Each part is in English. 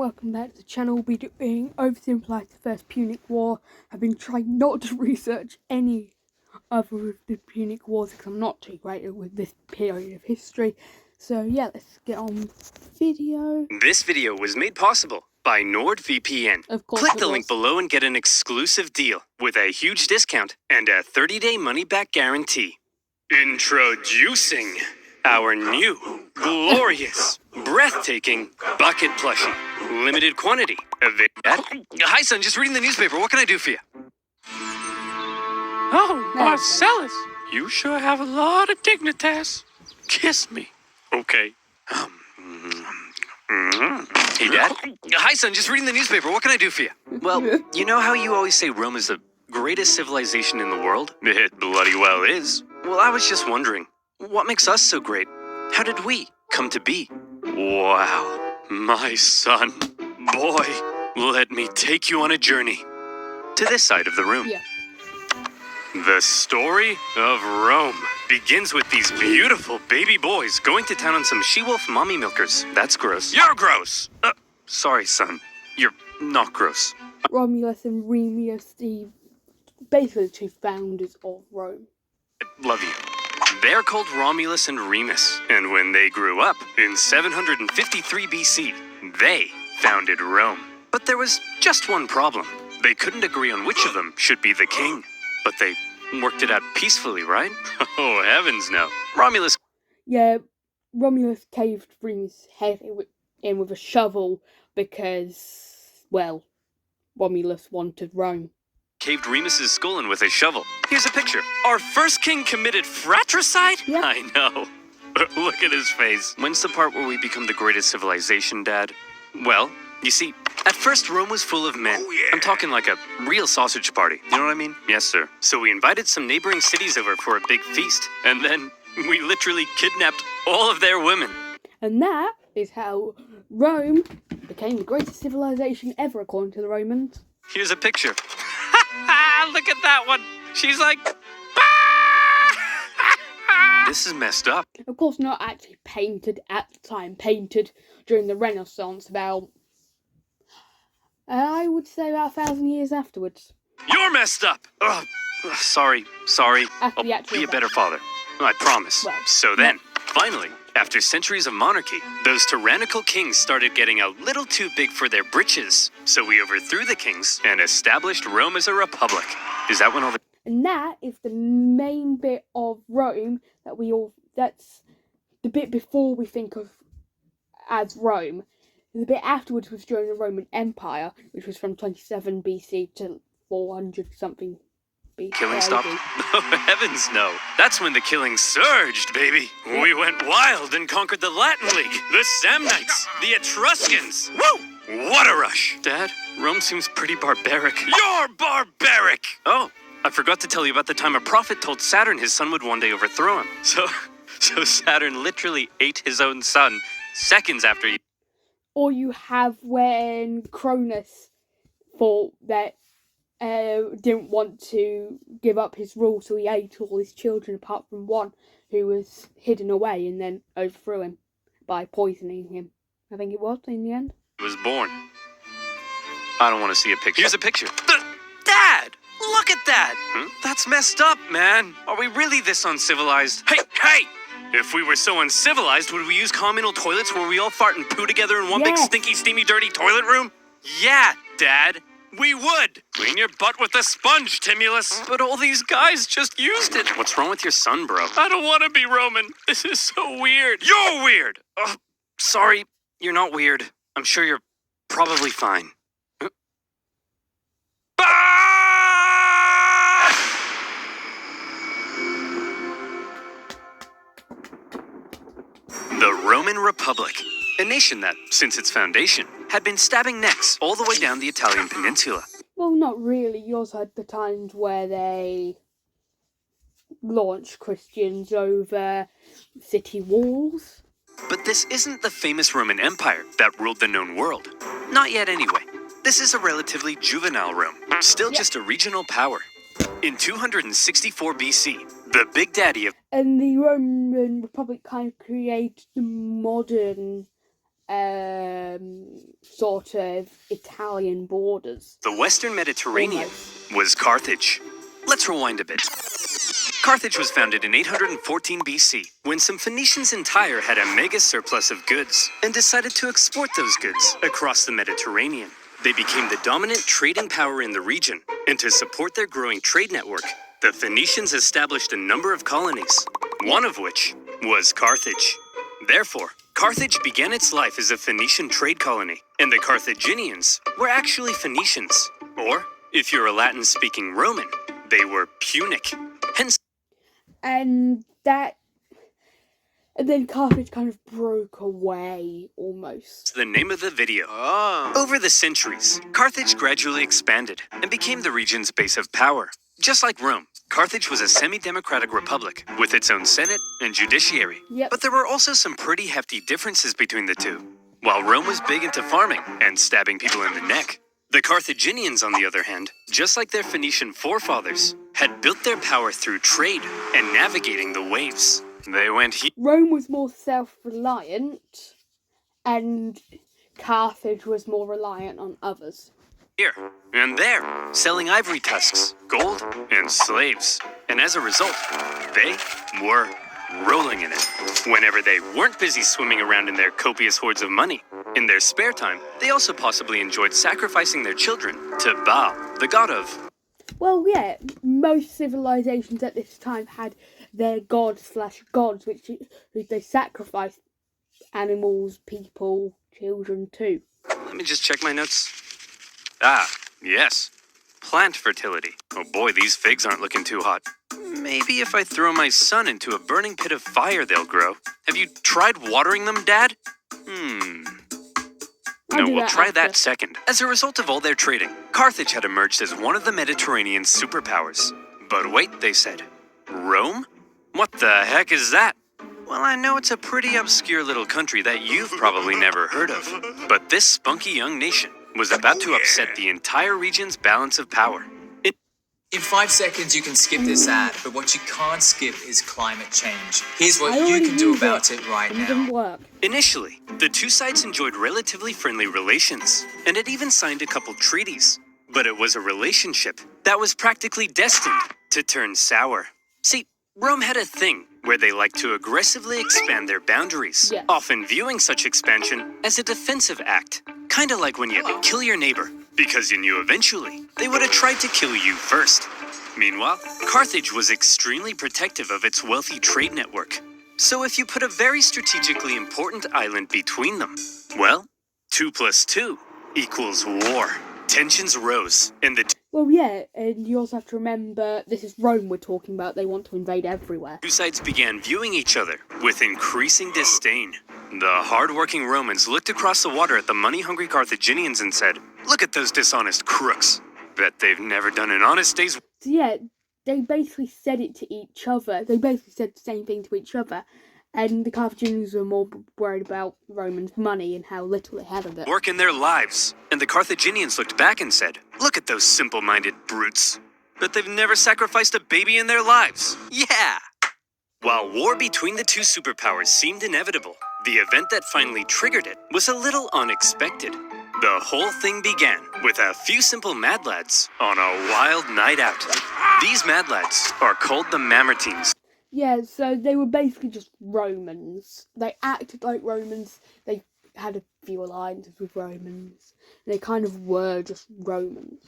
welcome back to the channel. We'll be doing oversimplified the First Punic War. I've been trying not to research any other of the Punic Wars because I'm not too great with this period of history. So yeah, let's get on with the video. This video was made possible by NordVPN. Of course, click the link below and get an exclusive deal with a huge discount and a 30-day money-back guarantee. Introducing our new, glorious, breathtaking bucket plushie. Limited quantity. Hi, son. Just reading the newspaper. What can I do for you? Oh, Marcellus, you sure have a lot of dignitas. Kiss me. Okay. Hey, Dad. Hi, son. Just reading the newspaper. What can I do for you? Well, you know how you always say Rome is the greatest civilization in the world? It bloody well is. Well, I was just wondering, what makes us so great? How did we come to be? Wow, my son. Boy, let me take you on a journey to this side of the room. Yeah. The story of Rome begins with these beautiful baby boys going to town on some she-wolf mommy milkers. That's gross. You're gross! Sorry, son. You're not gross. Romulus and Remus, basically the two founders of Rome. I love you. They're called Romulus and Remus, and when they grew up in 753 BC, they founded Rome. But there was just one problem. They couldn't agree on which of them should be the king. But they worked it out peacefully, right? Oh, heavens no. Romulus... Yeah, Romulus caved Remus' head in with a shovel because, well, Romulus wanted Rome. Caved Remus's skull in with a shovel. Here's a picture. Our first king committed fratricide? Yeah. I know. Look at his face. When's the part where we become the greatest civilization, Dad? Well, you see, at first Rome was full of men. Oh, yeah. I'm talking like a real sausage party. You know what I mean? Yes, sir. So we invited some neighboring cities over for a big feast. And then we literally kidnapped all of their women. And that is how Rome became the greatest civilization ever, according to the Romans. Here's a picture. Look at that one. She's like... This is messed up. Of course, not actually painted at the time. Painted during the Renaissance, about... I would say about 1,000 years afterwards. You're messed up! Ugh. Sorry. After the I'll actual be a event. better father. I promise. Well, so then, finally, after centuries of monarchy, those tyrannical kings started getting a little too big for their britches. So we overthrew the kings and established Rome as a republic. Is that when all the... And that is the main bit of Rome that's the bit before we think of as Rome. The bit afterwards was during the Roman Empire, which was from 27 BC to 400 something BC. Killing stopped? Oh, heavens no. That's when the killing surged, baby. We went wild and conquered the Latin League, the Samnites, the Etruscans. Woo! What a rush. Dad, Rome seems pretty barbaric. You're barbaric! Oh, I forgot to tell you about the time a prophet told Saturn his son would one day overthrow him. So Saturn literally ate his own son seconds after he... Or you have when Cronus thought that didn't want to give up his rule, so he ate all his children apart from one who was hidden away and then overthrew him by poisoning him. I think it was in the end. He was born. I don't want to see a picture. Here's a picture. Dad! Look at that! That's messed up, man. Are we really this uncivilized? Hey! If we were so uncivilized, would we use communal toilets where we all fart and poo together in one big stinky, steamy, dirty toilet room? Yeah, Dad, we would. Clean your butt with a sponge, Timulus. But all these guys just used it. What's wrong with your son, bro? I don't want to be Roman. This is so weird. You're weird. Sorry, you're not weird. I'm sure you're probably fine. The Roman Republic, a nation that, since its foundation, had been stabbing necks all the way down the Italian peninsula. Well, not really. You also had the times where they launched Christians over city walls. But this isn't the famous Roman Empire that ruled the known world. Not yet anyway. This is a relatively juvenile Rome, still just a regional power. In 264 BC, the big daddy of... And the Roman Republic kind of created the modern sort of Italian borders. The Western Mediterranean Almost. was Carthage. Let's rewind a bit. Carthage was founded in 814 BC when some Phoenicians in Tyre had a mega surplus of goods and decided to export those goods across the Mediterranean. They became the dominant trading power in the region, and to support their growing trade network, the Phoenicians established a number of colonies, one of which was Carthage. Therefore, Carthage began its life as a Phoenician trade colony, and the Carthaginians were actually Phoenicians, or, if you're a Latin-speaking Roman, they were Punic. Hence, And then Carthage kind of broke away, almost. the name of the video. Over the centuries, Carthage gradually expanded and became the region's base of power. Just like Rome, Carthage was a semi-democratic republic with its own senate and judiciary. Yep. But there were also some pretty hefty differences between the two. While Rome was big into farming and stabbing people in the neck, the Carthaginians, on the other hand, just like their Phoenician forefathers, had built their power through trade and navigating the waves. They went here. Rome was more self-reliant, and Carthage was more reliant on others. Here and there, selling ivory tusks, gold, and slaves. And as a result, they were rolling in it. Whenever they weren't busy swimming around in their copious hoards of money, in their spare time, they also possibly enjoyed sacrificing their children to Baal, the god of... Well, yeah, most civilizations at this time had their gods, which they sacrificed animals, people, children too. Let me just check my notes. Ah, yes. Plant fertility. Oh boy, these figs aren't looking too hot. Maybe if I throw my son into a burning pit of fire, they'll grow. Have you tried watering them, Dad? I'll No, do we'll that try after. that second. As a result of all their trading, Carthage had emerged as one of the Mediterranean superpowers. But wait, they said. Rome? What the heck is that? Well, I know it's a pretty obscure little country that you've probably never heard of. But this spunky young nation was about to upset the entire region's balance of power. In 5 seconds, you can skip this ad, but what you can't skip is climate change. Here's what I you already can do used about it right and it didn't now. work. Initially, the two sides enjoyed relatively friendly relations, and had even signed a couple treaties. But it was a relationship that was practically destined to turn sour. See, Rome had a thing where they liked to aggressively expand their boundaries, Yes. often viewing such expansion as a defensive act. Kinda like when you kill your neighbor, because you knew eventually they would have tried to kill you first. Meanwhile, Carthage was extremely protective of its wealthy trade network. So if you put a very strategically important island between them, well, 2 + 2 = war. Tensions rose, and the Well, yeah, and you also have to remember, this is Rome we're talking about. They want to invade everywhere. two sides began viewing each other with increasing disdain. The hard-working Romans looked across the water at the money-hungry Carthaginians and said, "Look at those dishonest crooks. Bet they've never done an honest day's..." So yeah, they basically said it to each other. They basically said the same thing to each other. And the Carthaginians were more worried about Romans' money and how little they had of it. work in their lives. And the Carthaginians looked back and said, "Look at those simple-minded brutes. But they've never sacrificed a baby in their lives." Yeah! While war between the two superpowers seemed inevitable, the event that finally triggered it was a little unexpected. The whole thing began with a few simple mad lads on a wild night out. These mad lads are called the Mamertines. Yeah, so they were basically just Romans. They acted like Romans. They had a few alliances with Romans. They kind of were just Romans.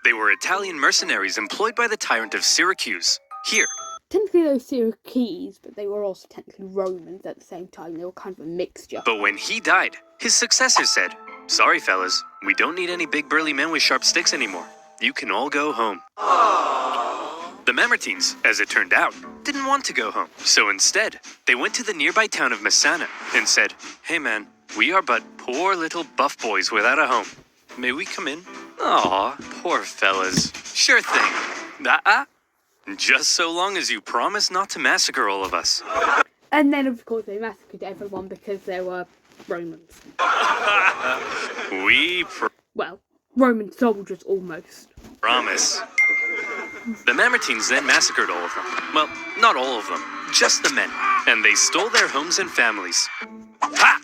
They were Italian mercenaries employed by the tyrant of Syracuse. Here, Technically they were Syracuse, but they were also technically Romans at the same time. They were kind of a mixture. but when he died, his successor said, "Sorry, fellas, we don't need any big burly men with sharp sticks anymore. You can all go home." The Mamertines, as it turned out, didn't want to go home. So instead, they went to the nearby town of Messana and said, "Hey man, we are but poor little buff boys without a home. May we come in?" Aw, poor fellas. Sure thing. Just so long as you promise not to massacre all of us. And then, of course, they massacred everyone because they were Romans. We Well, Roman soldiers, almost. promise. The Mamertines then massacred all of them. Well, not all of them, just the men. And they stole their homes and families. Ha!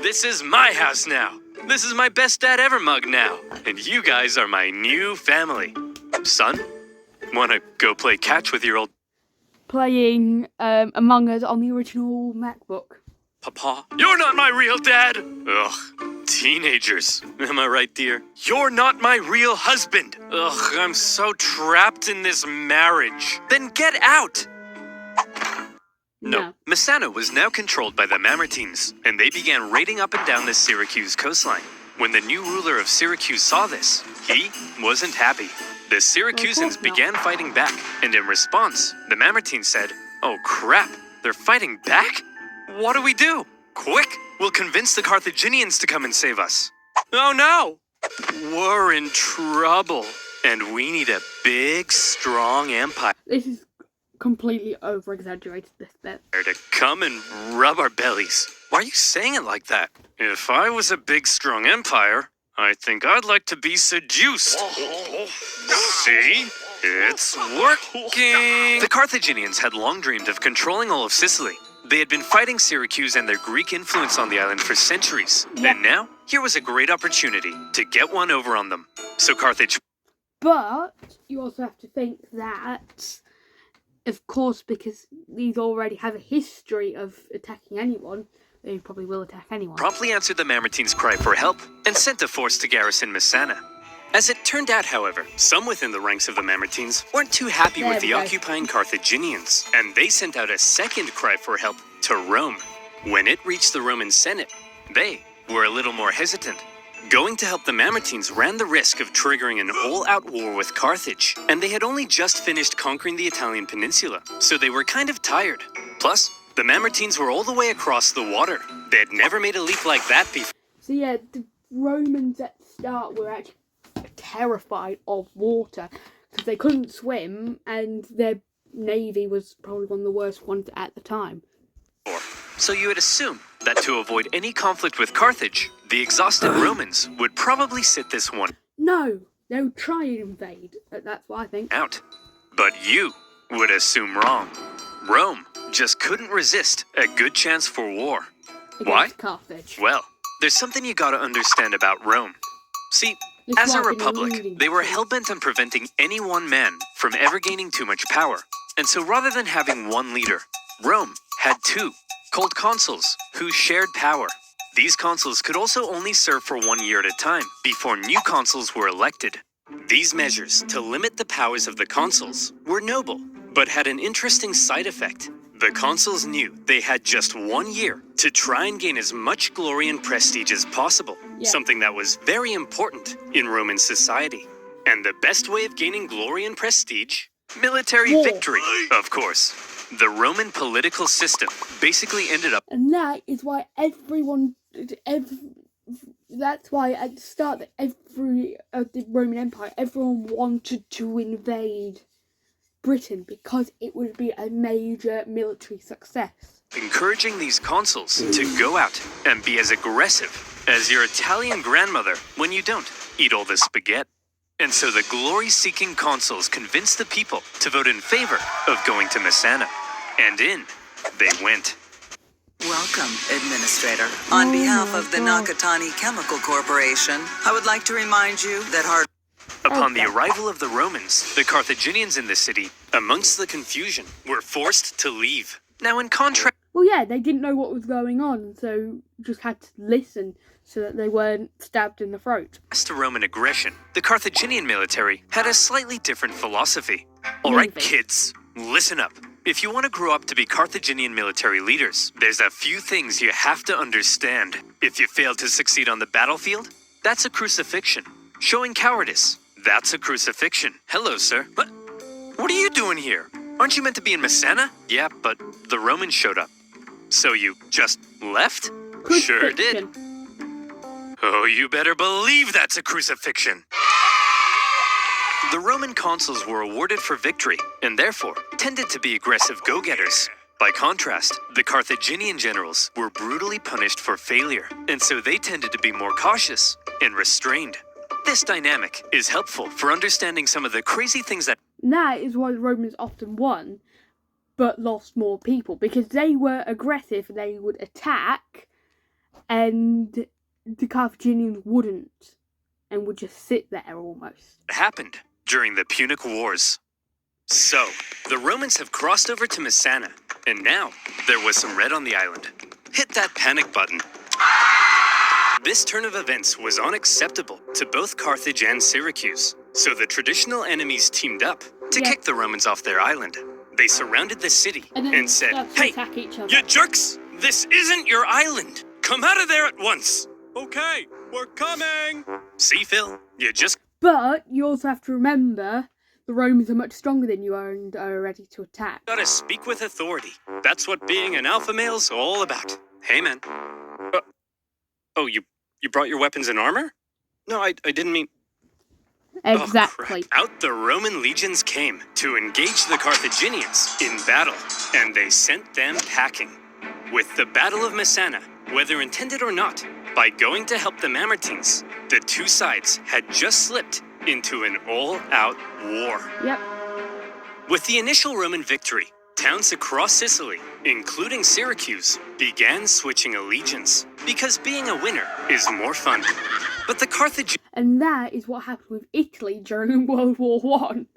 This is my house now. This is my best dad ever mug now. And you guys are my new family. Son, wanna go play catch with your old Playing Among Us on the original MacBook. Papa? You're not my real dad! Ugh, teenagers. Am I right, dear? You're not my real husband! Ugh, I'm so trapped in this marriage. Then get out! No. Messana was now controlled by the Mamertines, and they began raiding up and down the Syracuse coastline. When the new ruler of Syracuse saw this, he wasn't happy. The Syracusans began fighting back, and in response, the Mamertines said, "Oh crap, they're fighting back? What do we do? Quick, we'll convince the Carthaginians to come and save us." Oh no! We're in trouble, and we need a big, strong empire This is completely over-exaggerated, this bit. to come and rub our bellies. Why are you saying it like that? If I was a big, strong empire, I think I'd like to be seduced. See? It's working! The Carthaginians had long dreamed of controlling all of Sicily. They had been fighting Syracuse and their Greek influence on the island for centuries. And now, here was a great opportunity to get one over on them. So Carthage... But you also have to think that, of course, because these already have a history of attacking anyone, they probably will attack anyone. promptly answered the Mamertines' cry for help and sent a force to garrison Messana. As it turned out, however, some within the ranks of the Mamertines weren't too happy There with we the go. occupying Carthaginians, and they sent out a second cry for help to Rome. When it reached the Roman Senate, they were a little more hesitant. Going to help the Mamertines ran the risk of triggering an all-out war with Carthage, and they had only just finished conquering the Italian peninsula, so they were kind of tired. Plus, the Mamertines were all the way across the water. They had never made a leap like that before. So yeah, the Romans at the start were actually terrified of water because they couldn't swim, and their navy was probably one of the worst ones at the time. So you would assume that to avoid any conflict with Carthage, the exhausted Romans would probably sit this one No, they would try and invade. That's what I think. out. But you would assume wrong. Rome just couldn't resist a good chance for war. Why? Against Carthage. Well, there's something you gotta understand about Rome. See, This as is a what I've been republic, alluding they were to. hell-bent on preventing any one man from ever gaining too much power. And so rather than having one leader, Rome had two, called consuls, who shared power. These consuls could also only serve for 1 year at a time before new consuls were elected. These measures to limit the powers of the consuls were noble, but had an interesting side effect. The consuls knew they had just 1 year to try and gain as much glory and prestige as possible, Yeah. something that was very important in Roman society. And the best way of gaining glory and prestige? Military War. victory, of course. The Roman political system basically ended up And that is why that's why at the start of the Roman Empire, everyone wanted to invade Britain because it would be a major military success. encouraging these consuls to go out and be as aggressive as your Italian grandmother when you don't eat all the spaghetti. And so the glory-seeking consuls convinced the people to vote in favor of going to Messana. And in they went. Welcome, Administrator. On behalf of the God. Nakatani Chemical Corporation, I would like to remind you that hard Upon the Okay. arrival of the Romans, the Carthaginians in the city, amongst the confusion, were forced to leave. Now in contrast Well, yeah, they didn't know what was going on, so just had to listen so that they weren't stabbed in the throat. to Roman aggression, the Carthaginian military had a slightly different philosophy. All right, Maybe. kids, listen up. If you want to grow up to be Carthaginian military leaders, there's a few things you have to understand. If you fail to succeed on the battlefield, that's a crucifixion. Showing cowardice, that's a crucifixion. Hello, sir. What are you doing here? Aren't you meant to be in Messana? Yeah, but the Romans showed up. So you just left? Sure did. Crucifixion. Oh, you better believe that's a crucifixion. The Roman consuls were awarded for victory, and therefore tended to be aggressive go-getters. By contrast, the Carthaginian generals were brutally punished for failure, and so they tended to be more cautious and restrained. This dynamic is helpful for understanding some of the crazy things that That is why the Romans often won, but lost more people, because they were aggressive, they would attack, and the Carthaginians wouldn't, and would just sit there almost. Happened during the Punic Wars. So, the Romans have crossed over to Messana, and now there was some red on the island. Hit that panic button. This turn of events was unacceptable to both Carthage and Syracuse, so the traditional enemies teamed up to kick the Romans off their island. They surrounded the city and said, started to "Hey, attack each other. you jerks! This isn't your island! Come out of there at once!" "Okay, we're coming!" See, Phil, you just... But you also have to remember the Romans are much stronger than you are and are ready to attack. gotta speak with authority. That's what being an alpha male's all about. Hey, man. Oh, you brought your weapons and armor? No, I didn't mean... Exactly. Oh, crap. Out the Roman legions came to engage the Carthaginians in battle, and they sent them packing. With the Battle of Messana, whether intended or not, by going to help the Mamertines, the two sides had just slipped into an all-out war. Yep. With the initial Roman victory, towns across Sicily, including Syracuse, began switching allegiance, because being a winner is more fun. But the Carthaginians And that is what happened with Italy during World War One.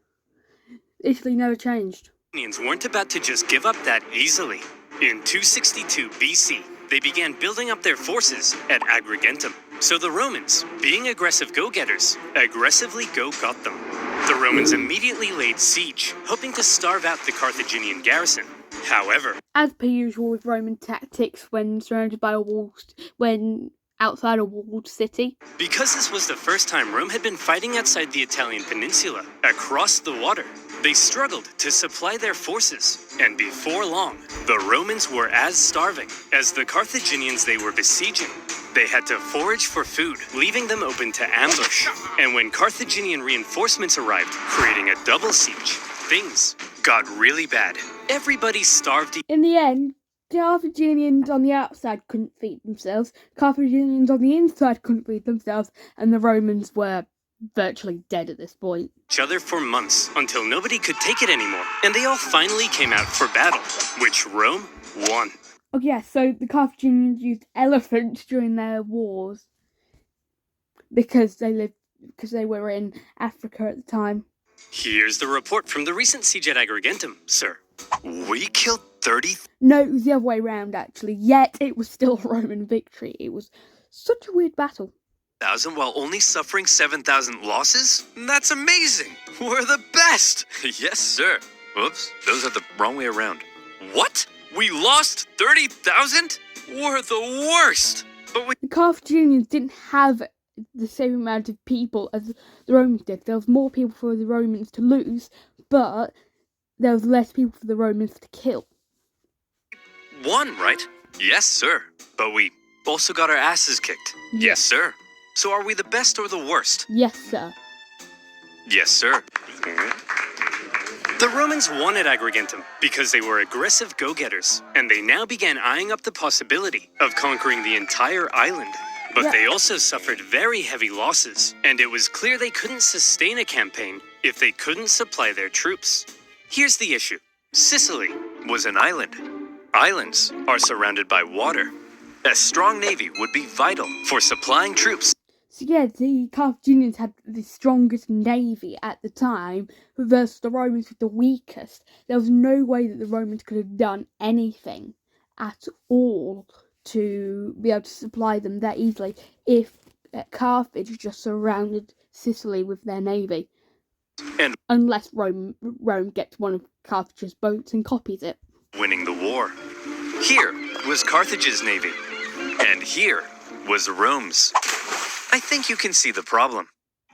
Italy never changed. weren't about to just give up that easily. In 262 BC, they began building up their forces at Agrigentum. So the Romans, being aggressive go-getters, aggressively go-got them. The Romans immediately laid siege, hoping to starve out the Carthaginian garrison. However, As per usual with Roman tactics when surrounded by a when outside a walled city. because this was the first time Rome had been fighting outside the Italian peninsula, across the water, they struggled to supply their forces. And before long, the Romans were as starving as the Carthaginians they were besieging. They had to forage for food, leaving them open to ambush. And when Carthaginian reinforcements arrived, creating a double siege, things got really bad. Everybody starved. In the end, Carthaginians on the outside couldn't feed themselves, Carthaginians on the inside couldn't feed themselves, and the Romans were virtually dead at this point. Each other for months until nobody could take it anymore, and they all finally came out for battle, which Rome won. Oh yeah, so the Carthaginians used elephants during their wars because they were in Africa at the time. Here's the report from the recent siege at Agrigentum, sir. We killed 30,000 No, it was the other way around actually. Yet it was still a Roman victory. It was such a weird battle. while only suffering 7,000 losses? That's amazing! We're the best! Yes, sir. Whoops, those are the wrong way around. What? We lost 30,000? We're the worst! But we... The Carthaginians didn't have the same amount of people as the Romans did. There was more people for the Romans to lose, but there was less people for the Romans to kill. won, right? Yes, sir. But we also got our asses kicked. Yes, sir. So are we the best or the worst? Yes, sir. Yes, sir. The Romans won at Agrigentum because they were aggressive go-getters, and they now began eyeing up the possibility of conquering the entire island. But they also suffered very heavy losses, and it was clear they couldn't sustain a campaign if they couldn't supply their troops. Here's the issue. Sicily was an island. Islands are surrounded by water. A strong navy would be vital for supplying troops. So yeah, the Carthaginians had the strongest navy at the time versus the Romans with the weakest. There was no way that the Romans could have done anything at all to be able to supply them that easily if Carthage just surrounded Sicily with their navy. And unless Rome gets one of Carthage's boats and copies it. Winning the war. Here was Carthage's navy, and here was Rome's. I think you can see the problem.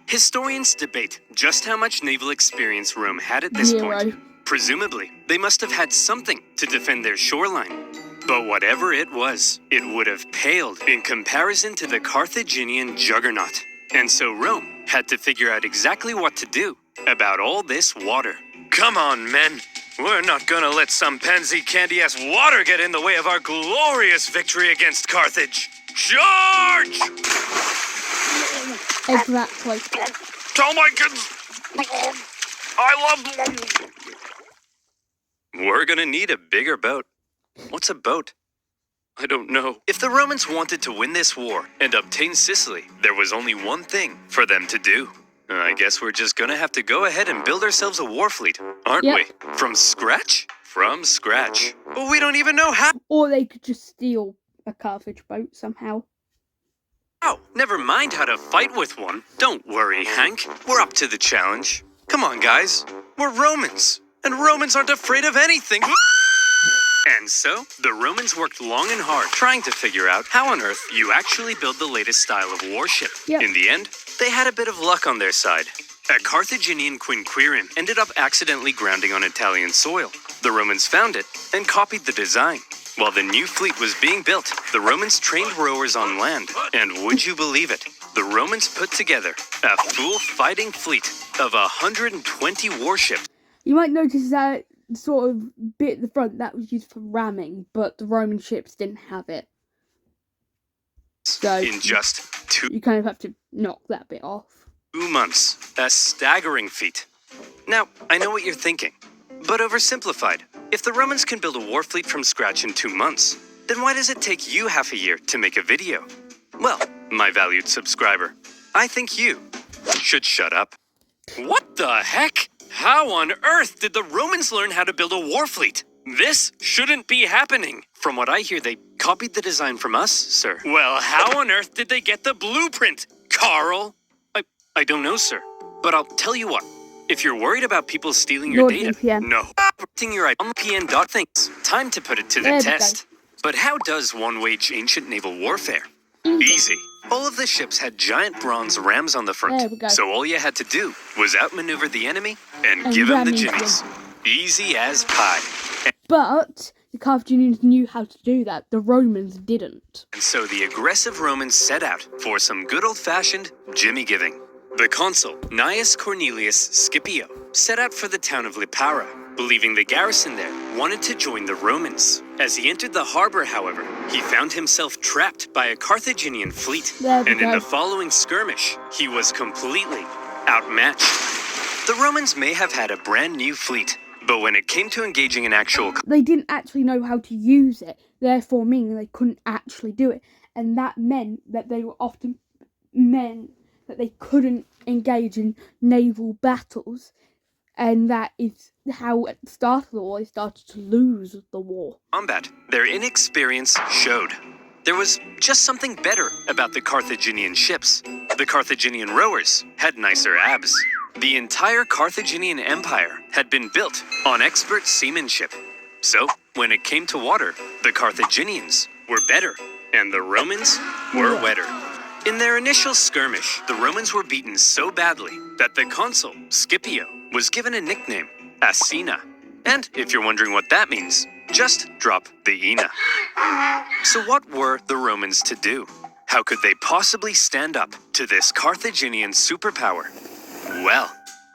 Historians debate just how much naval experience Rome had at this point. Presumably, they must have had something to defend their shoreline. But whatever it was, it would have paled in comparison to the Carthaginian juggernaut. And so Rome had to figure out exactly what to do about all this water. Come on, men. We're not gonna let some pansy candy-ass water get in the way of our glorious victory against Carthage. Charge! Exactly. Tell my kids I love them. We're gonna need a bigger boat. What's a boat? I don't know. If the Romans wanted to win this war and obtain Sicily, there was only one thing for them to do. I guess we're just gonna have to go ahead and build ourselves a war fleet, aren't Yep. we? From scratch? From scratch. But we don't even know how. Or they could just steal a Carthage boat somehow. Oh, never mind how to fight with one. Don't worry, Hank. We're up to the challenge. Come on, guys. We're Romans, and Romans aren't afraid of anything. And so, the Romans worked long and hard trying to figure out how on earth you actually build the latest style of warship. Yep. In the end, they had a bit of luck on their side. A Carthaginian quinquereme ended up accidentally grounding on Italian soil. The Romans found it and copied the design. While the new fleet was being built, the Romans trained rowers on land. And would you believe it? The Romans put together a full fighting fleet of 120 warships. You might notice that sort of bit at the front that was used for ramming, but the Roman ships didn't have it. So In just you kind of have to knock that bit off. 2 months. A staggering feat. Now, I know what you're thinking, but oversimplified. If the Romans can build a war fleet from scratch in 2 months, then why does it take you half a year to make a video? Well, my valued subscriber, I think you should shut up. What the heck? How on earth did the Romans learn how to build a war fleet? This shouldn't be happening. From what I hear, they copied the design from us, sir. Well, how on earth did they get the blueprint, Carl? I don't know, sir. But I'll tell you what. If you're worried about people stealing your data, NordVPN. no. Putting your VPN things. Time to put it to the There we test. But how does one wage ancient naval warfare? Easy. All of the ships had giant bronze rams on the There we front, go. so all you had to do was outmaneuver the enemy and And give him ram the into jimmies. Easy as pie. But the Carthaginians knew how to do that. The Romans didn't. And so the aggressive Romans set out for some good old-fashioned jimmy giving. The consul, Gnaeus Cornelius Scipio, set out for the town of Lipara, believing the garrison there wanted to join the Romans. As he entered the harbor, however, he found himself trapped by a Carthaginian fleet. There we And in go. the following skirmish, he was completely outmatched. The Romans may have had a brand new fleet, but when it came to engaging an actual They didn't actually know how to use it, therefore meaning they couldn't actually do it. And that meant that they were often that they couldn't engage in naval battles. And that is how at the start of the war they started to lose the war. combat, their inexperience showed. There was just something better about the Carthaginian ships. The Carthaginian rowers had nicer abs. The entire Carthaginian Empire had been built on expert seamanship. So, when it came to water, the Carthaginians were better, and the Romans were wetter. In their initial skirmish, the Romans were beaten so badly that the consul, Scipio, was given a nickname, Asina. And if you're wondering what that means, just drop the Ina. So what were the Romans to do? How could they possibly stand up to this Carthaginian superpower? Well,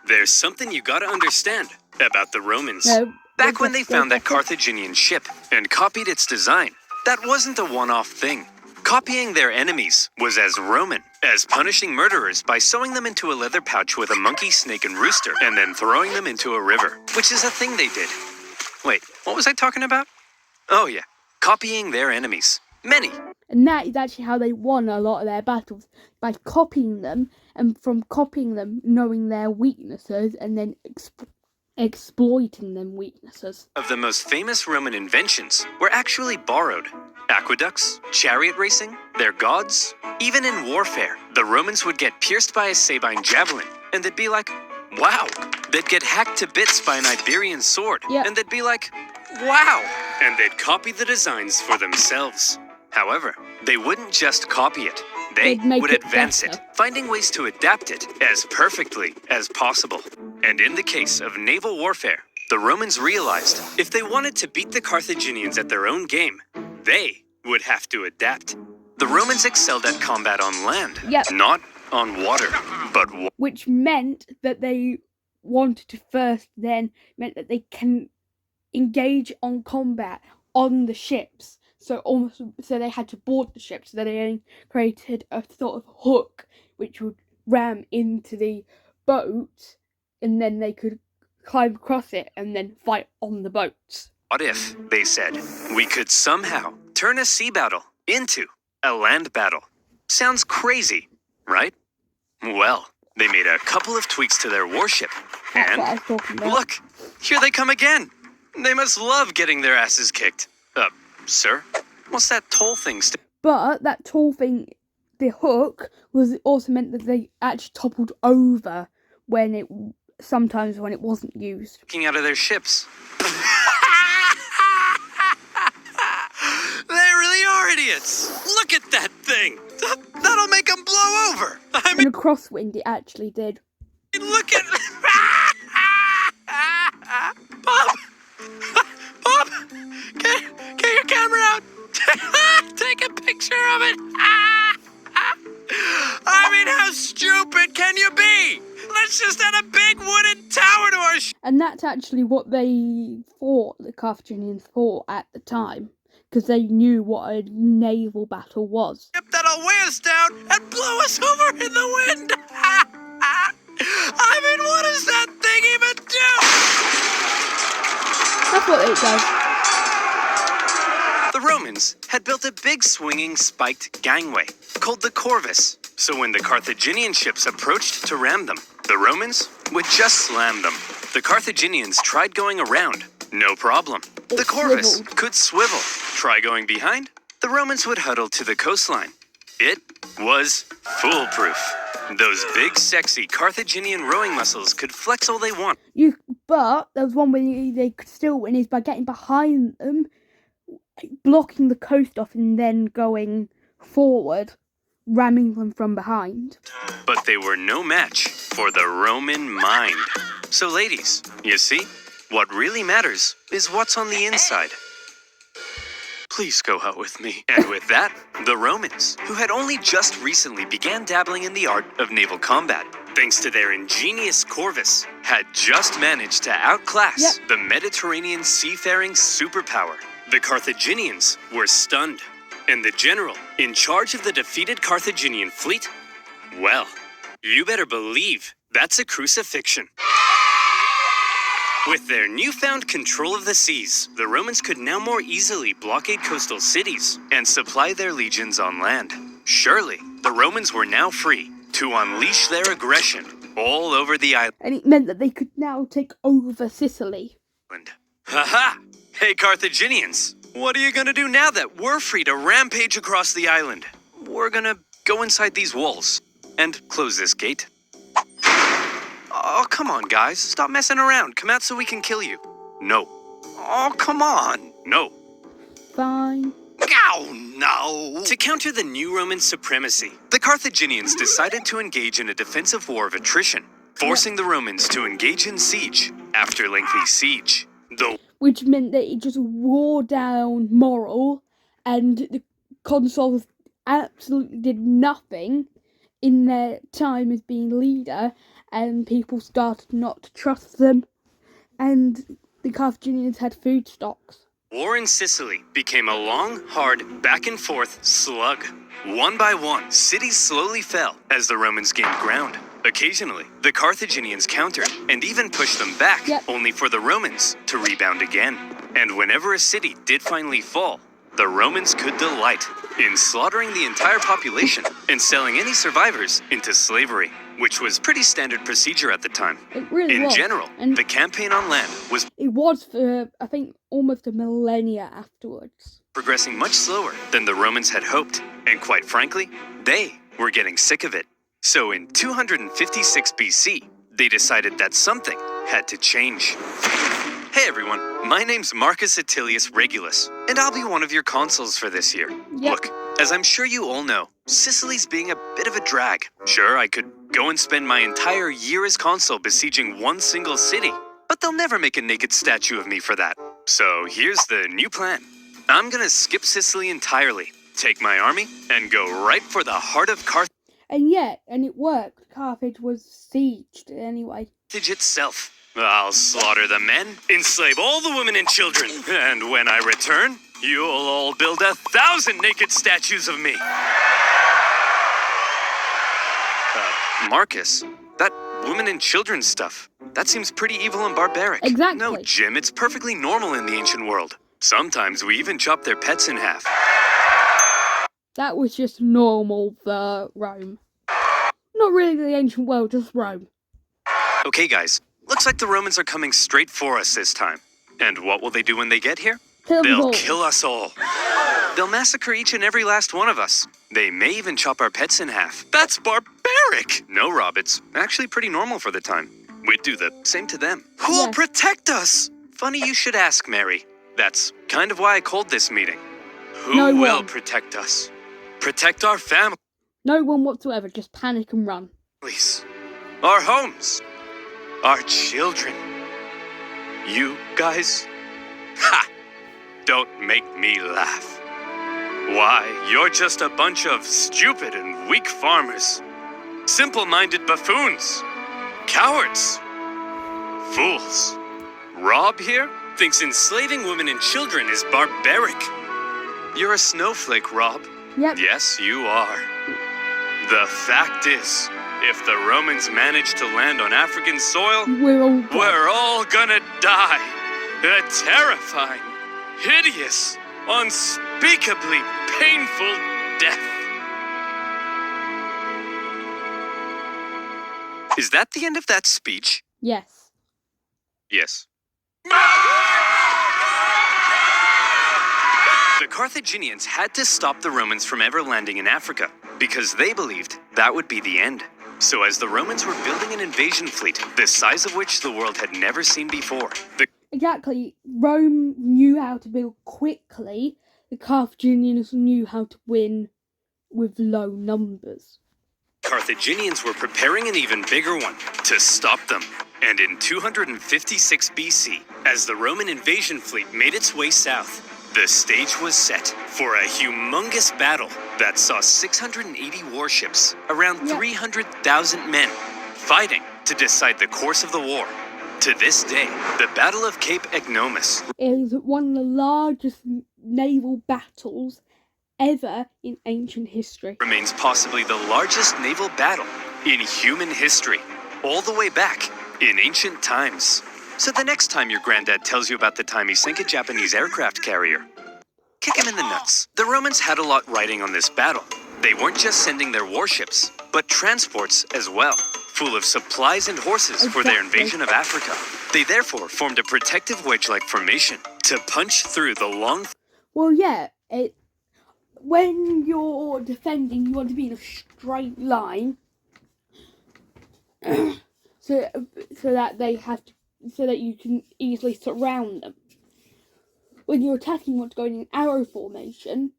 there's something you gotta understand about the Romans. No, Back when they found that that's it. Carthaginian ship and copied its design, that wasn't a one-off thing. Copying their enemies was as Roman as punishing murderers by sewing them into a leather pouch with a monkey, snake, and rooster, and then throwing them into a river, which is a thing they did. Wait, what was I talking about? Oh yeah, copying their enemies. Many. And that is actually how they won a lot of their battles, by copying them, and from copying them, knowing their weaknesses, and then exploiting them weaknesses. Of the most famous Roman inventions were actually borrowed. Aqueducts, chariot racing, their gods. Even in warfare, the Romans would get pierced by a Sabine javelin, and they'd be like, wow. They'd get hacked to bits by an Iberian sword, Yep. and they'd be like, wow. And they'd copy the designs for themselves. However, they wouldn't just copy it. They They'd make would it advance better. it, finding ways to adapt it as perfectly as possible. And in the case of naval warfare, the Romans realized if they wanted to beat the Carthaginians at their own game, they would have to adapt. The Romans excelled at combat on land, Yep. not on water, but Which meant that they wanted to first then, meant that they can engage on combat on the ships. So they had to board the ships, so they created a sort of hook which would ram into the boat, and then they could climb across it and then fight on the boats. what if, they said, we could somehow turn a sea battle into a land battle. Sounds crazy, right? Well, they made a couple of tweaks to their warship. That's And what I was talking about. look, here they come again. They must love getting their asses kicked. Sir, what's that toll thing? But that tall thing, the hook, was also meant that they actually toppled over sometimes when it wasn't used. Sticking out of their ships. They really are idiots. Look at that thing. That'll make them blow over. I In mean, a crosswind, it actually did. look at... Bob! Bob! Get your camera out. Take a picture of it. I mean, how stupid can you be? Let's just add a big wooden tower to our And that's actually what they thought, the Carthaginians thought at the time, because they knew what a naval battle was. ship that'll weigh us down and blow us over in the wind. I mean, what does that thing even do? That's what it does. The Romans had built a big swinging spiked gangway called the Corvus. So when the Carthaginian ships approached to ram them, the Romans would just slam them. The Carthaginians tried going around. No problem. The Corvus swiveled. could swivel. Try going behind. The Romans would huddle to the coastline. It was foolproof. Those big, sexy Carthaginian rowing muscles could flex all they want. But there was one way they could still win is by getting behind them, blocking the coast off, and then going forward, ramming them from behind. But they were no match for the Roman mind. So ladies, you see, what really matters is what's on the inside. Please go out with me. And with that, the Romans, who had only just recently began dabbling in the art of naval combat, thanks to their ingenious Corvus, had just managed to outclass the Mediterranean seafaring superpower. The Carthaginians were stunned, and the general in charge of the defeated Carthaginian fleet, well, you better believe that's a crucifixion. With their newfound control of the seas, the Romans could now more easily blockade coastal cities and supply their legions on land. Surely, the Romans were now free to unleash their aggression all over the island. And it meant that they could now take over Sicily. Haha! Hey Carthaginians, what are you gonna do now that we're free to rampage across the island? We're gonna go inside these walls and close this gate. Oh, come on, guys. Stop messing around. Come out so we can kill you. No. Oh, come on. No. Fine. Oh, no. To counter the new Roman supremacy, the Carthaginians decided to engage in a defensive war of attrition, forcing the Romans to engage in siege after lengthy siege. Which meant that it just wore down moral, and the consuls absolutely did nothing in their time as being leader, and people started not to trust them, and the Carthaginians had food stocks. War in Sicily became a long, hard, back-and-forth slug. One by one, cities slowly fell as the Romans gained ground. Occasionally, the Carthaginians countered and even pushed them back, only for the Romans to rebound again. And whenever a city did finally fall, the Romans could delight in slaughtering the entire population and selling any survivors into slavery, which was pretty standard procedure at the time. It really was. In general, And the campaign on land was it was for, I think, almost a millennia afterwards. progressing much slower than the Romans had hoped, and quite frankly, they were getting sick of it. So in 256 BC, they decided that something had to change. Hey everyone, my name's Marcus Attilius Regulus, and I'll be one of your consuls for this year. Look, as I'm sure you all know, Sicily's being a bit of a drag. Sure, I could go and spend my entire year as consul besieging one single city, but they'll never make a naked statue of me for that. So here's the new plan. I'm gonna skip Sicily entirely, take my army, and go right for the heart of Carthage And it worked. Carthage was sieged anyway. itself. I'll slaughter the men, enslave all the women and children, and when I return, you'll all build 1,000 naked statues of me. Marcus, that women and children stuff, that seems pretty evil and barbaric. Exactly. No, Jim, it's perfectly normal in the ancient world. Sometimes we even chop their pets in half. That was just normal for Rome. Not really the ancient world, just Rome. Okay, guys. Looks like the Romans are coming straight for us this time. And what will they do when they get here? Kill them They'll all. kill us all. They'll massacre each and every last one of us. They may even chop our pets in half. That's barbaric! No, Rob, it's actually pretty normal for the time. We'd do the same to them. Who'll Yeah. protect us? Funny you should ask, Mary. That's kind of why I called this meeting. Who No will one. protect us? Protect our families. No one whatsoever, just panic and run. Our homes. Our children. You guys? Ha! Don't make me laugh. Why, you're just a bunch of stupid and weak farmers. Simple-minded buffoons. Cowards. Fools. Rob here thinks enslaving women and children is barbaric. You're a snowflake, Rob. Yep. Yes, you are. The fact is, if the Romans manage to land on African soil, we're all gonna die. A terrifying, hideous, unspeakably painful death. Is that the end of that speech? Yes. Yes. The Carthaginians had to stop the Romans from ever landing in Africa because they believed that would be the end. So as the Romans were building an invasion fleet, the size of which the world had never seen before, the Exactly. Rome knew how to build quickly. The Carthaginians knew how to win with low numbers. Carthaginians were preparing an even bigger one to stop them. And in 256 BC, as the Roman invasion fleet made its way south, the stage was set for a humongous battle that saw 680 warships, around 300,000 men, fighting to decide the course of the war. To this day, the Battle of Cape Ignomus It is one of the largest naval battles ever in ancient history. remains possibly the largest naval battle in human history, all the way back in ancient times. So the next time your granddad tells you about the time he sank a Japanese aircraft carrier, kick him in the nuts. The Romans had a lot riding on this battle. They weren't just sending their warships, but transports as well, full of supplies and horses for their invasion of Africa. They therefore formed a protective wedge-like formation to punch through the long Well, yeah, when you're defending, you want to be in a straight line, so that you can easily surround them. When you're attacking, you want to go in an arrow formation,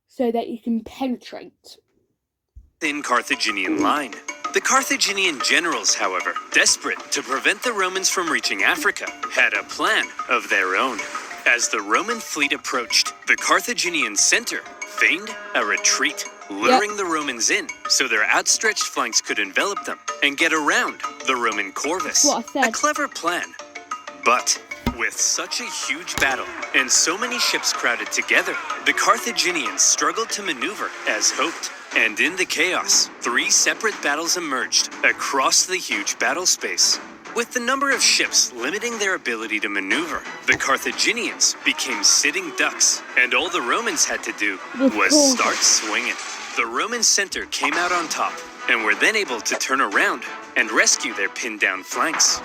so that you can penetrate. thin Carthaginian line. The Carthaginian generals, however, desperate to prevent the Romans from reaching Africa, had a plan of their own. As the Roman fleet approached, the Carthaginian center feigned a retreat, luring the Romans in so their outstretched flanks could envelop them and get around the Roman corvus. What I said. A clever plan. But with such a huge battle and so many ships crowded together, the Carthaginians struggled to maneuver as hoped. And in the chaos, 3 separate battles emerged across the huge battle space. With the number of ships limiting their ability to maneuver, the Carthaginians became sitting ducks, and all the Romans had to do was start swinging. The Roman center came out on top, and were then able to turn around and rescue their pinned down flanks.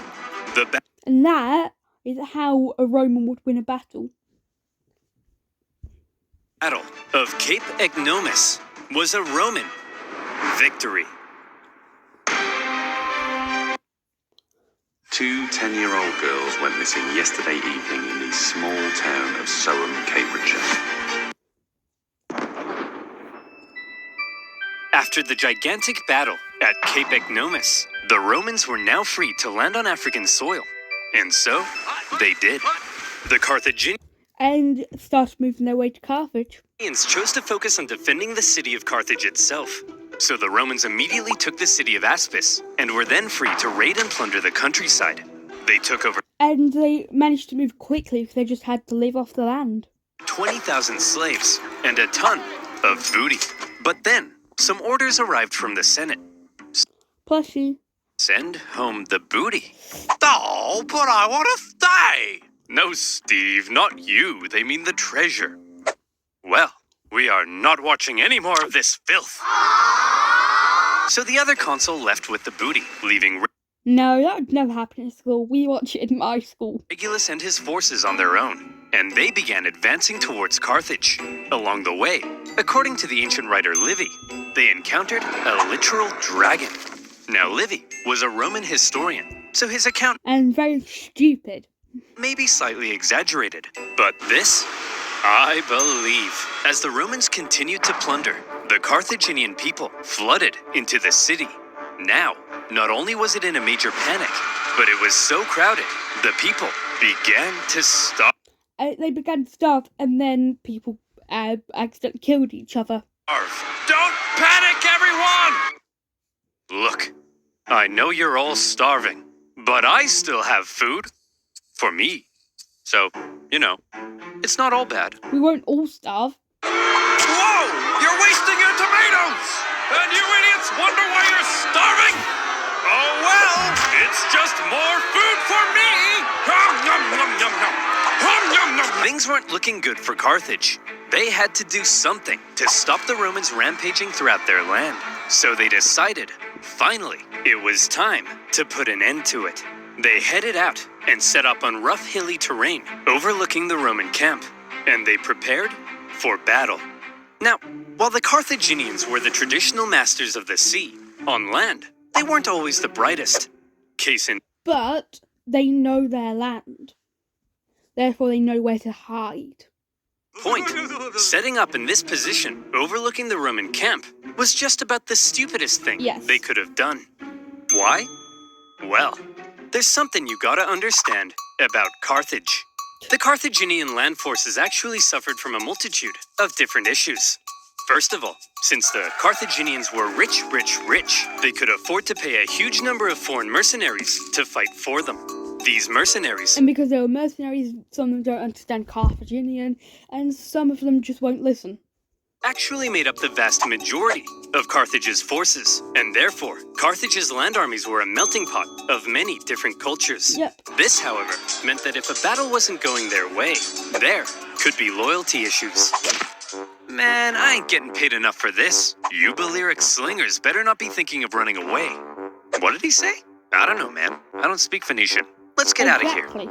The And that is how a Roman would win a battle. Battle of Cape Ignomus was a Roman victory. 2 10-year-old girls went missing yesterday evening in the small town of Soham, Cambridgeshire. After the gigantic battle at Cape Ignomus, the Romans were now free to land on African soil. And so, they did. The Carthaginians And started moving their way to Carthage. chose to focus on defending the city of Carthage itself. So the Romans immediately took the city of Aspis, and were then free to raid and plunder the countryside. They took over And they managed to move quickly because they just had to live off the land. 20,000 slaves and a ton of booty. But then, some orders arrived from the Senate. Plushie. Send home the booty. Oh, but I want to stay. No, Steve, not you. They mean the treasure. Well, We are not watching any more of this filth. So the other consul left with the booty, leaving No, that would never happen in school. We watch it in my school. Regulus and his forces on their own, and they began advancing towards Carthage. Along the way, according to the ancient writer Livy, they encountered a literal dragon. Now, Livy was a Roman historian, so his account And very stupid. may be slightly exaggerated. But this, I believe. As the Romans continued to plunder, the Carthaginian people flooded into the city. Now, not only was it in a major panic, but it was so crowded, the people began to starve. They began to starve, and then people accidentally killed each other. Don't panic, everyone! Look, I know you're all starving, but I still have food. For me. So, you know, it's not all bad. We won't all starve. Whoa! You're wasting your tomatoes! And you idiots wonder why you're starving? Oh well, it's just more food for me! Hum, yum, yum, yum, yum. Hum, yum, yum. Things weren't looking good for Carthage. They had to do something to stop the Romans rampaging throughout their land. So they decided, finally, it was time to put an end to it. They headed out and set up on rough hilly terrain overlooking the Roman camp, and they prepared for battle. Now, while the Carthaginians were the traditional masters of the sea, on land, they weren't always the brightest. Case in But they know their land. Therefore, they know where to hide. point, setting up in this position overlooking the Roman camp was just about the stupidest thing Yes. they could have done. Why? Well, there's something you gotta understand about Carthage. The Carthaginian land forces actually suffered from a multitude of different issues. First of all, since the Carthaginians were rich, they could afford to pay a huge number of foreign mercenaries to fight for them. These mercenaries And because they were mercenaries, some of them don't understand Carthaginian, and some of them just won't listen. actually made up the vast majority of Carthage's forces, and therefore, Carthage's land armies were a melting pot of many different cultures. Yep. This, however, meant that if a battle wasn't going their way, there could be loyalty issues. Man, I ain't getting paid enough for this. You Balearic slingers better not be thinking of running away. What did he say? I don't know, man. I don't speak Phoenician. Let's get out of here. Exactly.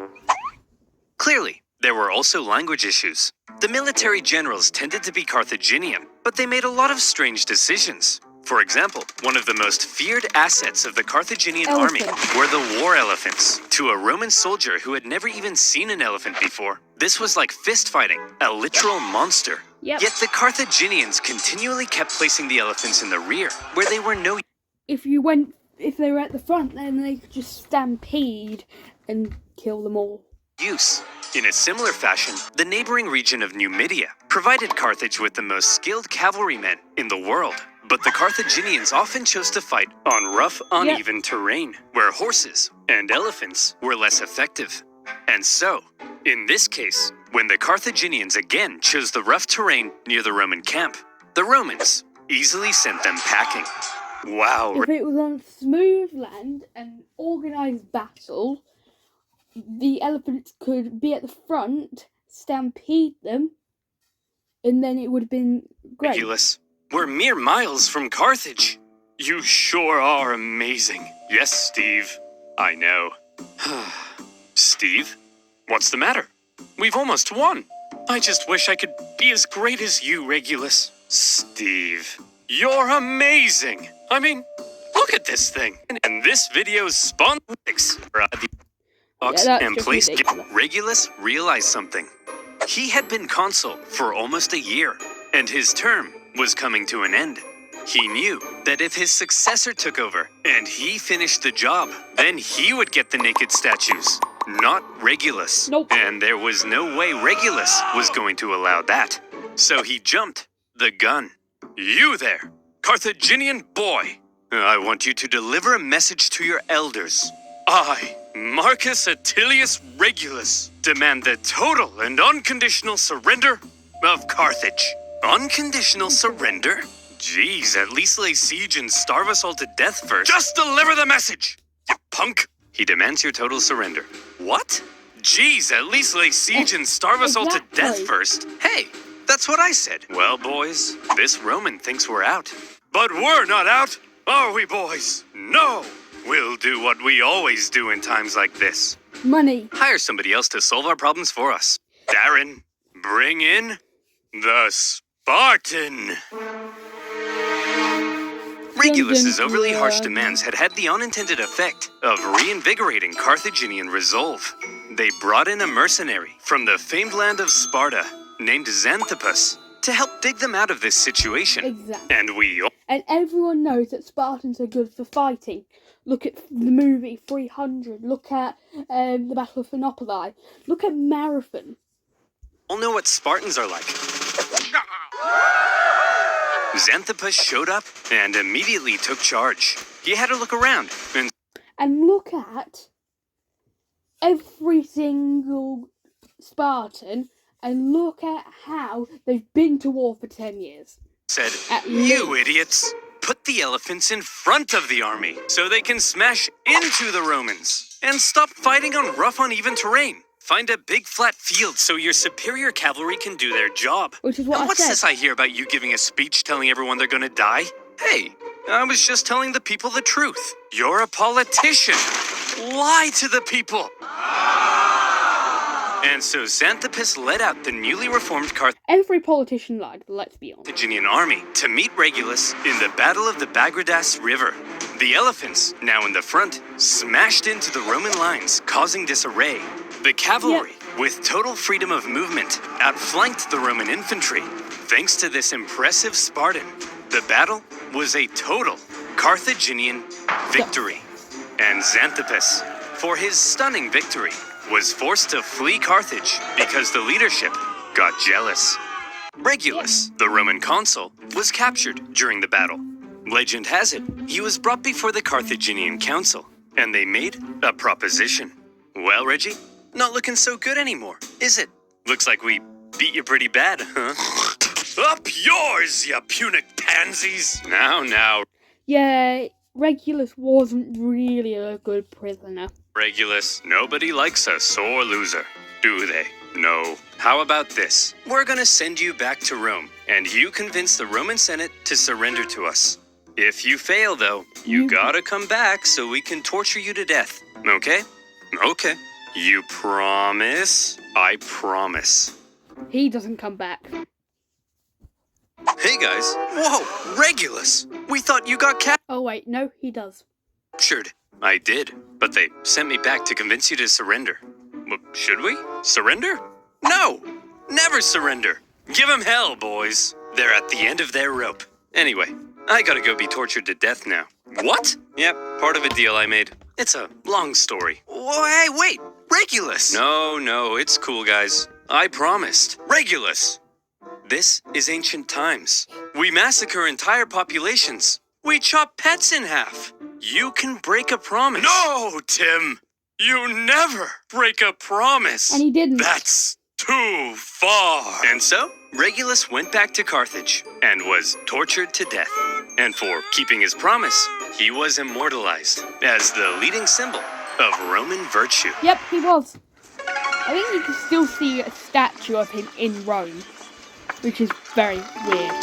Clearly, there were also language issues. The military generals tended to be Carthaginian, but they made a lot of strange decisions. For example, one of the most feared assets of the Carthaginian army Elephant. were the war elephants. To a Roman soldier who had never even seen an elephant before, this was like fist fighting, a literal monster. Yep. Yet the Carthaginians continually kept placing the elephants in the rear, where they were no If they were at the front, then they could just stampede and kill them all. use. In a similar fashion, the neighboring region of Numidia provided Carthage with the most skilled cavalrymen in the world. But the Carthaginians often chose to fight on rough, uneven terrain, where horses and elephants were less effective. And so, in this case, when the Carthaginians again chose the rough terrain near the Roman camp, the Romans easily sent them packing. Wow. If it was on smooth land and organised battle, the elephants could be at the front, stampede them, and then it would have been great. Regulus, we're mere miles from Carthage. You sure are amazing. Yes, Steve. I know. Steve? What's the matter? We've almost won. I just wish I could be as great as you, Regulus. Steve, you're amazing. I mean, look at this thing. And this video's sponsored that's and just placed. ridiculous. Regulus realized something. He had been consul for almost a year, and his term was coming to an end. He knew that if his successor took over and he finished the job, then he would get the naked statues, not Regulus. Nope. And there was no way Regulus was going to allow that. So he jumped the gun. You there, Carthaginian boy. I want you to deliver a message to your elders. I, Marcus Attilius Regulus, demand the total and unconditional surrender of Carthage. Unconditional surrender? Jeez, at least lay siege and starve us all to death first. Just deliver the message, you punk! He demands your total surrender. What? Jeez, at least lay siege and starve us all to death Exactly. first. Hey, That's what I said. Well, boys, this Roman thinks we're out. But we're not out, are we, boys? No! We'll do what we always do in times like this. Money. Hire somebody else to solve our problems for us. Darren, bring in the Spartan. Regulus's overly harsh demands had the unintended effect of reinvigorating Carthaginian resolve. They brought in a mercenary from the famed land of Sparta named Xanthippus to help dig them out of this situation. Exactly. And And everyone knows that Spartans are good for fighting. Look at the movie 300. Look at the Battle of Thermopylae. Look at Marathon. all know what Spartans are like. Xanthippus showed up and immediately took charge. He had to look around And look at every single Spartan and look at how they've been to war for 10 years. said, At "You least. idiots! Put the elephants in front of the army so they can smash into the Romans and stop fighting on rough, uneven terrain. Find a big flat field so your superior cavalry can do their job." Which is what Now, I what's said. this I hear about you giving a speech telling everyone they're gonna die? Hey, I was just telling the people the truth. You're a politician. Lie to the people. And so Xanthippus led out the newly reformed Every politician lied, let's be honest. Carthaginian army to meet Regulus in the Battle of the Bagridas River. The elephants, now in the front, smashed into the Roman lines, causing disarray. The cavalry, with total freedom of movement, outflanked the Roman infantry. Thanks to this impressive Spartan, the battle was a total Carthaginian victory. And Xanthippus, for his stunning victory, was forced to flee Carthage because the leadership got jealous. Regulus, the Roman consul, was captured during the battle. Legend has it, he was brought before the Carthaginian council, and they made a proposition. Well, Reggie, not looking so good anymore, is it? Looks like we beat you pretty bad, huh? Up yours, you punic pansies! Now, Yeah, Regulus wasn't really a good prisoner. Regulus, nobody likes a sore loser, do they? No. How about this? We're gonna send you back to Rome, and you convince the Roman Senate to surrender to us. If you fail, though, you gotta come back so we can torture you to death, okay? Okay. You promise? I promise. He doesn't come back. Hey guys. Whoa, Regulus! We thought you got Oh wait, no, he does. captured. I did, but they sent me back to convince you to surrender. Well, should we? Surrender? No! Never surrender! Give 'em hell, boys. They're at the end of their rope. Anyway, I gotta go be tortured to death now. What? Yep, part of a deal I made. It's a long story. Oh, hey, wait! Regulus! No, it's cool, guys. I promised. Regulus! This is ancient times. We massacre entire populations. We chop pets in half. You can break a promise. No, Tim! You never break a promise. And he didn't. That's too far. And so, Regulus went back to Carthage and was tortured to death. And for keeping his promise, he was immortalized as the leading symbol of Roman virtue. Yep, he was. I think you can still see a statue of him in Rome, which is very weird.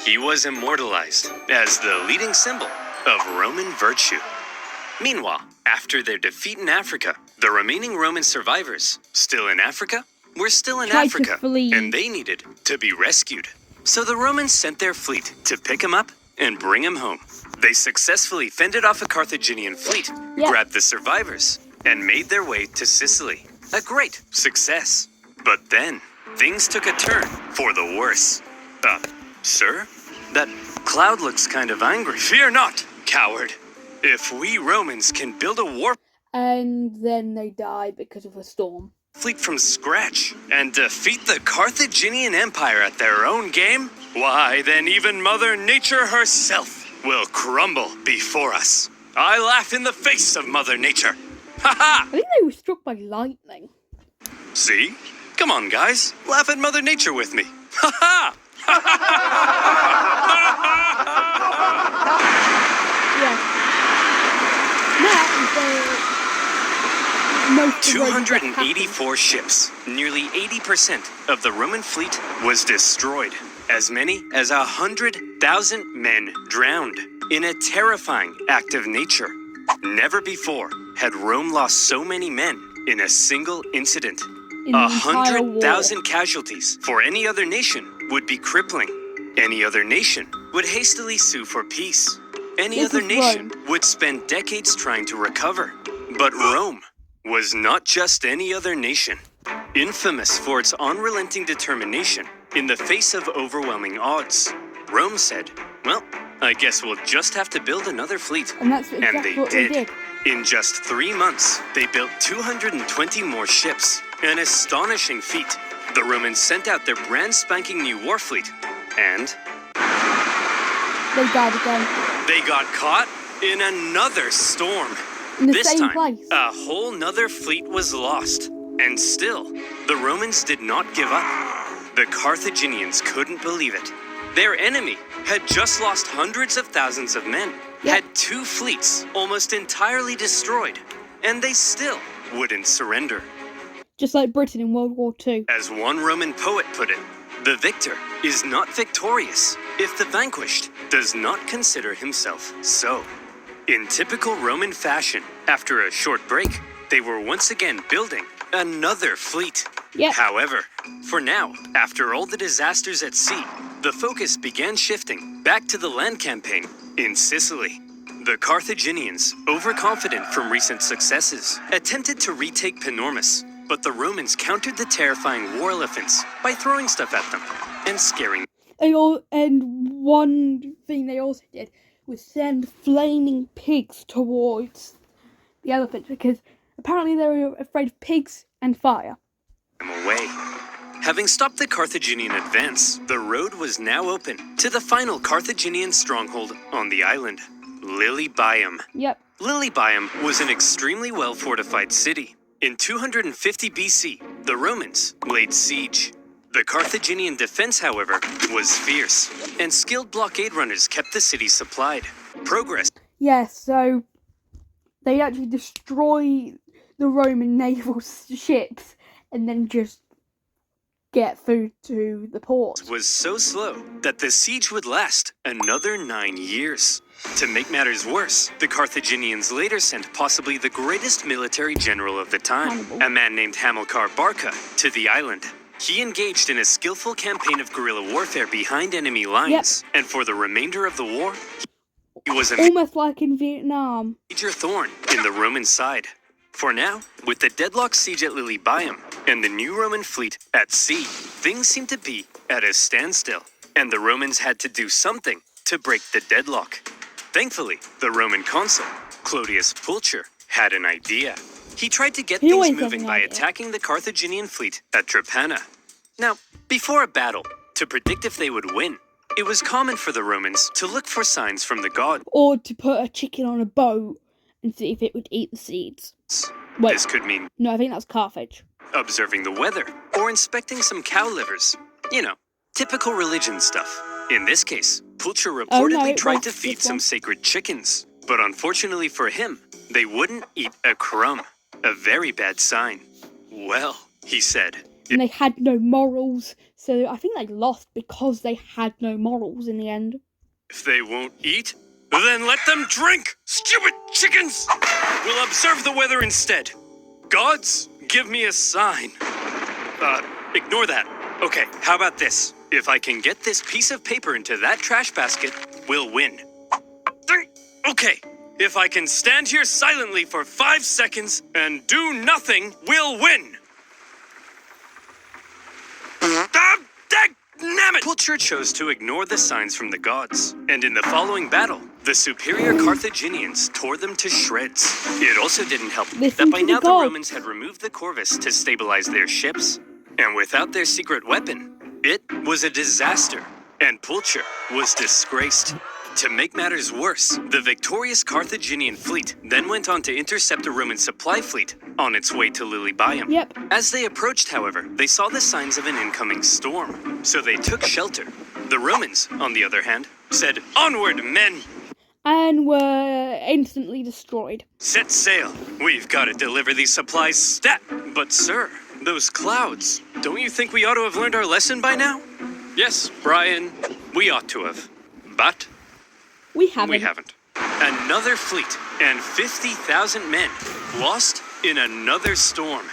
He was immortalized as the leading symbol of Roman virtue. Meanwhile, after their defeat in Africa, the remaining Roman survivors, still in Africa, were still in Tried to Africa, flee. and they needed to be rescued. So the Romans sent their fleet to pick him up and bring him home. They successfully fended off a Carthaginian fleet, Yep. grabbed the survivors, and made their way to Sicily. A great success. But then, things took a turn for the worse. Sir? That cloud looks kind of angry. Fear not, coward. If we Romans can build a war And then they die because of a storm. fleet from scratch and defeat the Carthaginian Empire at their own game, why, then even Mother Nature herself will crumble before us. I laugh in the face of Mother Nature. Ha ha! I think they were struck by lightning. See? Come on, guys. Laugh at Mother Nature with me. Ha ha! Yeah. most of the Romans were 284 ships, nearly 80% of the Roman fleet was destroyed. As many as 100,000 men drowned in a terrifying act of nature. Never before had Rome lost so many men in a single incident. in the entire war. 100,000 casualties for any other nation would be crippling. Any other nation would hastily sue for peace. Any This other is nation Rome. would spend decades trying to recover. But Rome was not just any other nation. Infamous for its unrelenting determination in the face of overwhelming odds, Rome said, well, I guess we'll just have to build another fleet. And that's exactly what they did. In just 3 months, they built 220 more ships. An astonishing feat. The Romans sent out their brand spanking new war fleet. And They died again. they got caught in another storm. In the This same time, place. a whole nother fleet was lost. And still, the Romans did not give up. The Carthaginians couldn't believe it. Their enemy had just lost hundreds of thousands of men, Yep. had 2 fleets almost entirely destroyed, and they still wouldn't surrender. Just like Britain in World War II. As one Roman poet put it, the victor is not victorious if the vanquished does not consider himself so. In typical Roman fashion, after a short break, they were once again building another fleet. Yep. However, for now, after all the disasters at sea, the focus began shifting back to the land campaign in Sicily. The Carthaginians, overconfident from recent successes, attempted to retake Panormus, but the Romans countered the terrifying war elephants by throwing stuff at them and scaring And one thing they also did was send flaming pigs towards the elephants because apparently they were afraid of pigs and fire. them away. Having stopped the Carthaginian advance, the road was now open to the final Carthaginian stronghold on the island, Lilybaeum. Yep. Lilybaeum was an extremely well-fortified city. In 250 BC, the Romans laid siege. The Carthaginian defense, however, was fierce, and skilled blockade runners kept the city supplied. Progress Yeah, so they actually destroy the Roman naval ships and then just get food to the port. was so slow that the siege would last another 9 years. To make matters worse, the Carthaginians later sent possibly the greatest military general of the time, Hannibal. a man named Hamilcar Barca, to the island. He engaged in a skillful campaign of guerrilla warfare behind enemy lines, and for the remainder of the war, he was a Almost like in Vietnam. major thorn in the Roman side. For now, with the deadlock siege at Lilybaeum and the new Roman fleet at sea, things seemed to be at a standstill, and the Romans had to do something to break the deadlock. Thankfully, the Roman consul, Clodius Pulcher, had an idea. He tried to get He things always has moving an by idea. attacking the Carthaginian fleet at Drepana. Now, before a battle, to predict if they would win, it was common for the Romans to look for signs from the gods. Or to put a chicken on a boat and see if it would eat the seeds. Wait, This could mean no, I think that's Carthage. observing the weather, or inspecting some cow livers. You know, typical religion stuff. In this case, Pulcher reportedly it tried was to feed this some one. sacred chickens, but unfortunately for him, they wouldn't eat a crumb. A very bad sign. Well, he said, And they had no morals, so I think they lost because they had no morals in the end. if they won't eat, then let them drink! Stupid chickens! We'll observe the weather instead. Gods, give me a sign. Ignore that. Okay, how about this? If I can get this piece of paper into that trash basket, we'll win. Okay, if I can stand here silently for 5 seconds and do nothing, we'll win. Dagnabbit! Pulcher chose to ignore the signs from the gods, and in the following battle, the superior Carthaginians tore them to shreds. It also didn't help Listen that by to the now the gods. Romans had removed the corvus to stabilize their ships, and without their secret weapon, it was a disaster, and Pulcher was disgraced. To make matters worse, the victorious Carthaginian fleet then went on to intercept a Roman supply fleet on its way to Lilybaeum. Yep. As they approached, however, they saw the signs of an incoming storm, so they took shelter. The Romans, on the other hand, said, "Onward, men!" And were instantly destroyed. Set sail. We've got to deliver these supplies stat. But sir, those clouds. Don't you think we ought to have learned our lesson by now? Yes, Brian, we ought to have. But We haven't. we haven't. Another fleet and 50,000 men lost in another storm.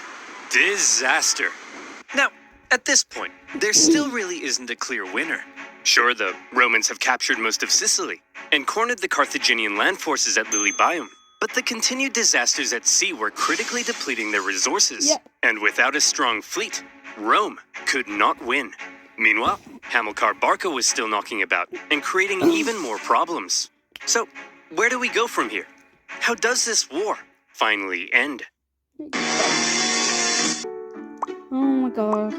Disaster. Now, at this point, there still really isn't a clear winner. Sure, the Romans have captured most of Sicily and cornered the Carthaginian land forces at Lilybaeum, but the continued disasters at sea were critically depleting their resources. Yep. And without a strong fleet, Rome could not win. Meanwhile, Hamilcar Barca was still knocking about and creating even more problems. So, where do we go from here? How does this war finally end? Oh my god.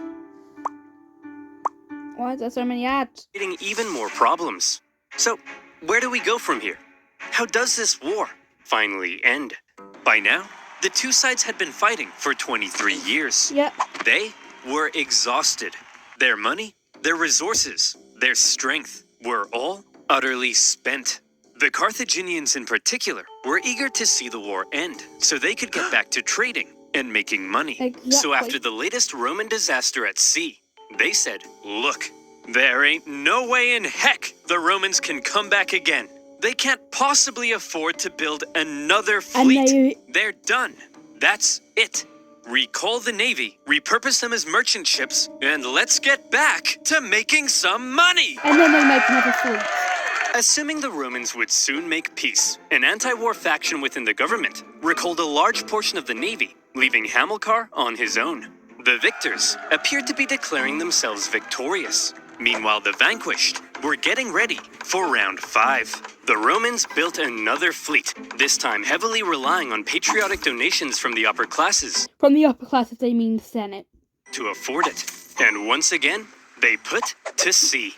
Why is there so many ads? Creating even more problems. So, where do we go from here? How does this war finally end? By now, the two sides had been fighting for 23 years. Yep. They were exhausted. Their money, their resources, their strength were all utterly spent. The Carthaginians in particular were eager to see the war end so they could get back to trading and making money. Exactly. So after the latest Roman disaster at sea, they said, look, there ain't no way in heck the Romans can come back again. They can't possibly afford to build another fleet. They're done. That's it. Recall the navy, repurpose them as merchant ships, and let's get back to making some money. And then they make another fleet. Assuming the Romans would soon make peace, an anti-war faction within the government recalled a large portion of the navy, leaving Hamilcar on his own. The victors appeared to be declaring themselves victorious. Meanwhile, the vanquished were getting ready for round 5. The Romans built another fleet, this time heavily relying on patriotic donations from the upper classes From the upper classes, they mean the Senate. to afford it. And once again, they put to sea.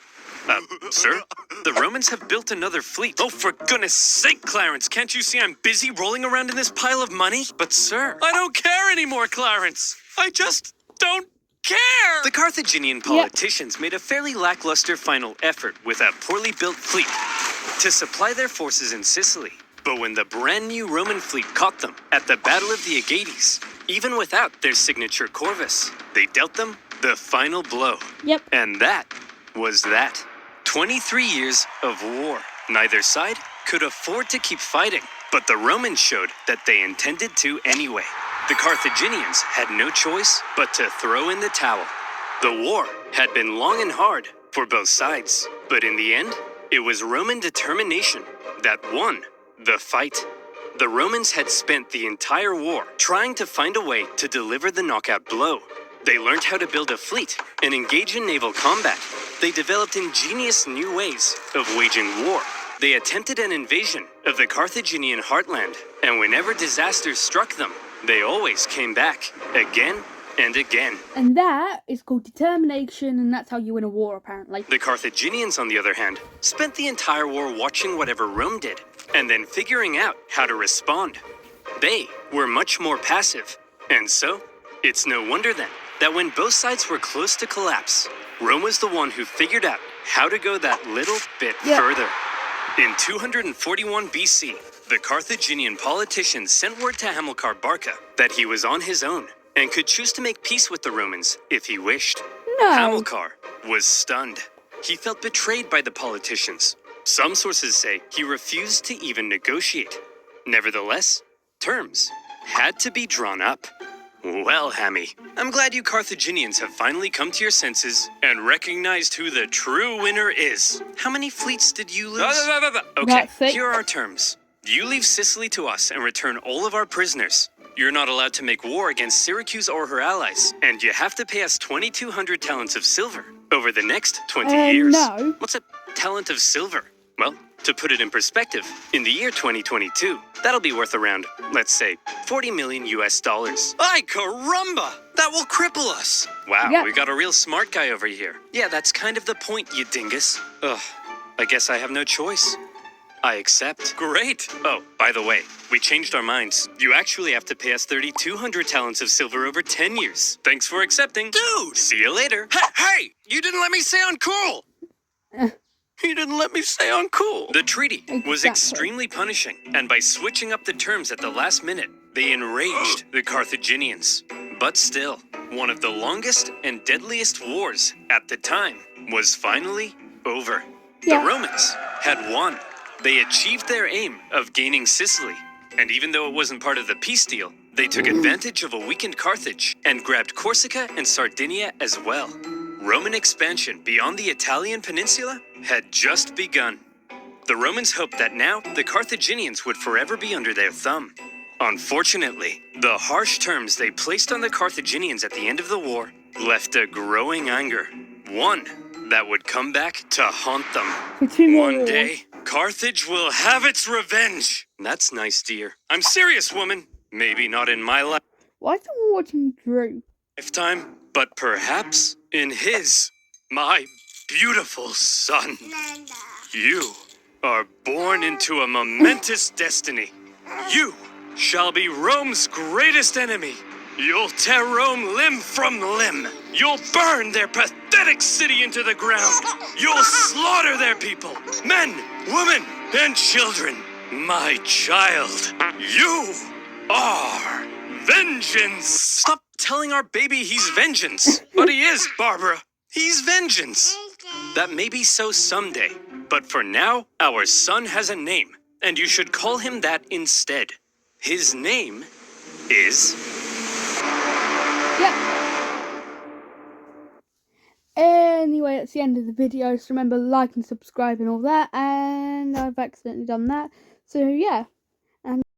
Sir, the Romans have built another fleet. Oh, for goodness sake, Clarence, can't you see I'm busy rolling around in this pile of money? But sir, I don't care anymore, Clarence. I just don't care. The Carthaginian politicians made a fairly lackluster final effort with a poorly built fleet to supply their forces in Sicily. But when the brand new Roman fleet caught them at the Battle of the Aegates, even without their signature corvus, they dealt them the final blow. Yep. And that was that. 23 years of war. Neither side could afford to keep fighting, but the Romans showed that they intended to anyway. The Carthaginians had no choice but to throw in the towel. The war had been long and hard for both sides, but in the end, it was Roman determination that won the fight. The Romans had spent the entire war trying to find a way to deliver the knockout blow. They learned how to build a fleet and engage in naval combat. They developed ingenious new ways of waging war. They attempted an invasion of the Carthaginian heartland, and whenever disasters struck them, they always came back, again and again. And that is called determination, and that's how you win a war, apparently. The Carthaginians, on the other hand, spent the entire war watching whatever Rome did, and then figuring out how to respond. They were much more passive, and so, it's no wonder then that when both sides were close to collapse, Rome was the one who figured out how to go that little bit further. In 241 BC, the Carthaginian politicians sent word to Hamilcar Barca that he was on his own and could choose to make peace with the Romans if he wished. No. Hamilcar was stunned. He felt betrayed by the politicians. Some sources say he refused to even negotiate. Nevertheless, terms had to be drawn up. Well, Hammy, I'm glad you Carthaginians have finally come to your senses and recognized who the true winner is. How many fleets did you lose? Okay, That's it. here are our terms. You leave Sicily to us and return all of our prisoners. You're not allowed to make war against Syracuse or her allies, and you have to pay us 2,200 talents of silver over the next 20 years. No. What's a talent of silver? Well, to put it in perspective, in the year 2022, that'll be worth around, let's say, 40 million US dollars. Ay caramba! That will cripple us! Wow, Yeah. we got a real smart guy over here. Yeah, that's kind of the point, you dingus. Ugh, I guess I have no choice. I accept. Great! Oh, by the way, we changed our minds. You actually have to pay us 3,200 talents of silver over 10 years. Thanks for accepting. Dude! See you later. Hey! You didn't let me say uncool! He didn't let me stay on cool. The treaty was Exactly. extremely punishing, and by switching up the terms at the last minute, they enraged the Carthaginians. But still, one of the longest and deadliest wars at the time was finally over. Yeah. The Romans had won. They achieved their aim of gaining Sicily, and even though it wasn't part of the peace deal, they took advantage of a weakened Carthage and grabbed Corsica and Sardinia as well. Roman expansion beyond the Italian peninsula had just begun. The Romans hoped that now the Carthaginians would forever be under their thumb. Unfortunately, the harsh terms they placed on the Carthaginians at the end of the war left a growing anger, one that would come back to haunt them. For 2 more One wars. day, Carthage will have its revenge. That's nice, dear. I'm serious, woman. Maybe not in my Why is someone watching Drew? lifetime, but perhaps in his, my beautiful son. You are born into a momentous destiny. You shall be Rome's greatest enemy. You'll tear Rome limb from limb. You'll burn their pathetic city into the ground. You'll slaughter their people, men, women, and children. My child, you are vengeance. Stop telling our baby he's vengeance. But he is, Barbara. He's vengeance. That may be so someday, but for now, our son has a name, and you should call him that instead. His name is... Yeah. Anyway, that's the end of the video. So remember, like and subscribe and all that. And I've accidentally done that. So yeah.